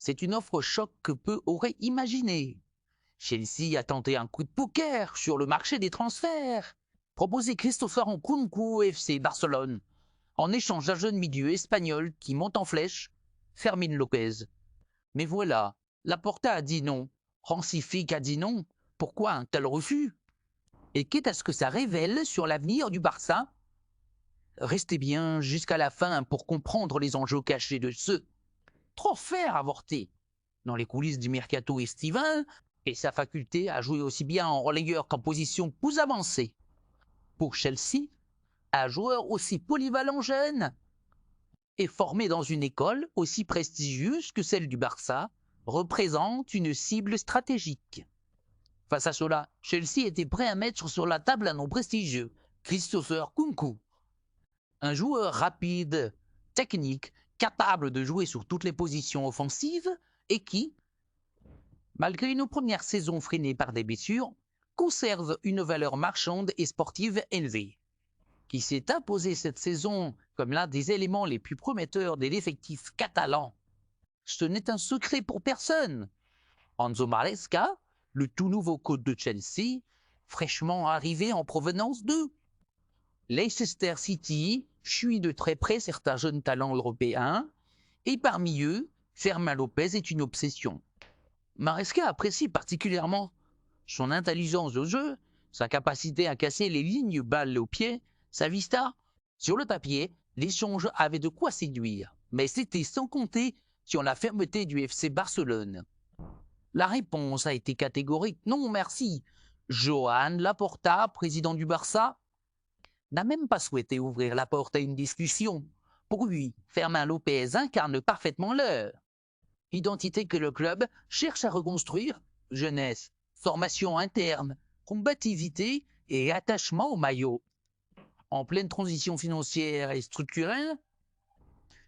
C'est une offre choc que peu auraient imaginé. Chelsea a tenté un coup de poker sur le marché des transferts. Proposé Christopher Nkunku au FC Barcelone, en échange d'un jeune milieu espagnol qui monte en flèche, Fermín López. Mais voilà, Laporta a dit non, Hansi Flick a dit non. Pourquoi un tel refus? Et quitte à ce que ça révèle sur l'avenir du Barça? Restez bien jusqu'à la fin pour comprendre les enjeux cachés de ce transfert avorté dans les coulisses du mercato estival et sa faculté à jouer aussi bien en relayeur qu'en position plus avancée. Pour Chelsea, un joueur aussi polyvalent jeune et formé dans une école aussi prestigieuse que celle du Barça représente une cible stratégique. Face à cela, Chelsea était prêt à mettre sur la table un nom prestigieux, Christopher Nkunku. Un joueur rapide, technique, capable de jouer sur toutes les positions offensives et qui, malgré une première saison freinée par des blessures, conserve une valeur marchande et sportive élevée, qui s'est imposé cette saison comme l'un des éléments les plus prometteurs de l'effectif catalan. Ce n'est un secret pour personne. Enzo Maresca, le tout nouveau coach de Chelsea, fraîchement arrivé en provenance de Leicester City, suit de très près certains jeunes talents européens, et parmi eux, Fermín López est une obsession. Maresca apprécie particulièrement son intelligence de jeu, sa capacité à casser les lignes balles au pied, sa vista. Sur le papier, l'échange avait de quoi séduire, mais c'était sans compter sur la fermeté du FC Barcelone. La réponse a été catégorique, non merci. Joan Laporta, président du Barça, n'a même pas souhaité ouvrir la porte à une discussion. Pour lui, Fermín López incarne parfaitement l'heure. Identité que le club cherche à reconstruire, jeunesse, formation interne, combativité et attachement au maillot. En pleine transition financière et structurelle,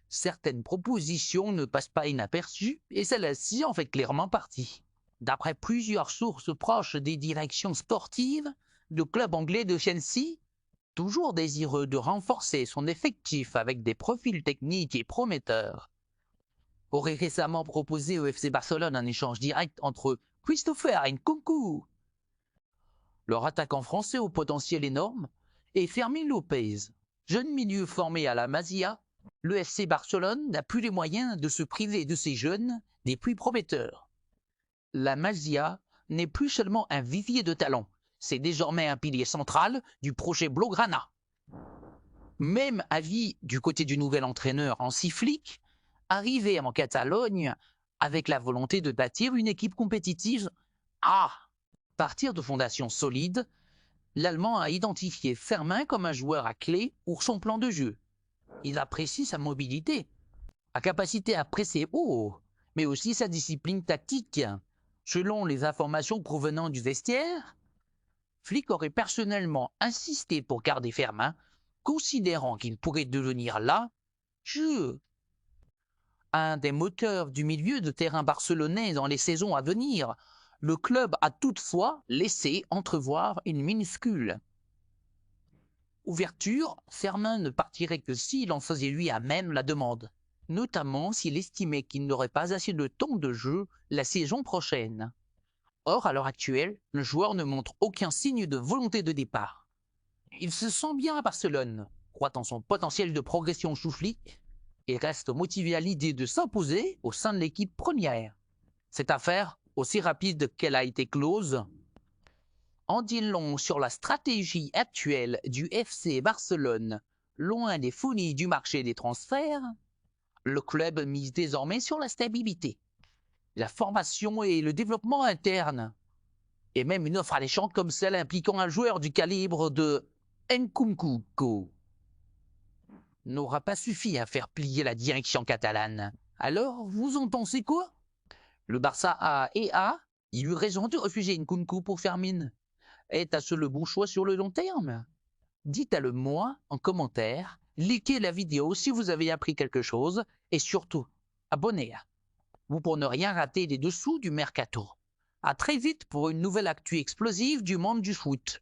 certaines propositions ne passent pas inaperçues et celle-ci en fait clairement partie. D'après plusieurs sources proches des directions sportives, le club anglais de Chelsea, toujours désireux de renforcer son effectif avec des profils techniques et prometteurs, aurait récemment proposé au FC Barcelone un échange direct entre Christopher Nkunku, leur attaquant français au potentiel énorme, et Fermín López, jeune milieu formé à la Masia. Le FC Barcelone n'a plus les moyens de se priver de ces jeunes des plus prometteurs. La Masia n'est plus seulement un vivier de talents, c'est désormais un pilier central du projet Blaugrana. Même avis du côté du nouvel entraîneur Hansi Flick, arrivé en Catalogne avec la volonté de bâtir une équipe compétitive à partir de fondations solides. L'Allemand a identifié Fermín comme un joueur à clé pour son plan de jeu. Il apprécie sa mobilité, sa capacité à presser haut, mais aussi sa discipline tactique. Selon les informations provenant du vestiaire, Flick aurait personnellement insisté pour garder Fermín, considérant qu'il pourrait devenir là un des moteurs du milieu de terrain barcelonais dans les saisons à venir. Le club a toutefois laissé entrevoir une minuscule ouverture. Fermín ne partirait que s'il en faisait lui à même la demande, notamment s'il estimait qu'il n'aurait pas assez de temps de jeu la saison prochaine. Or, à l'heure actuelle, le joueur ne montre aucun signe de volonté de départ. Il se sent bien à Barcelone, croit en son potentiel de progression sous Flick et reste motivé à l'idée de s'imposer au sein de l'équipe première. Cette affaire, aussi rapide qu'elle a été close, en dit long sur la stratégie actuelle du FC Barcelone. Loin des folies du marché des transferts, le club mise désormais sur la stabilité, la formation et le développement interne, et même une offre alléchante comme celle impliquant un joueur du calibre de Nkunku n'aura pas suffi à faire plier la direction catalane. Alors, vous en pensez quoi? Le Barça a eu raison de refuser Nkunku pour Fermín. Est-ce le bon choix sur le long terme? Dites-le moi en commentaire, likez la vidéo si vous avez appris quelque chose et surtout, abonnez-vous pour ne rien rater des dessous du mercato. À très vite pour une nouvelle actu explosive du monde du foot.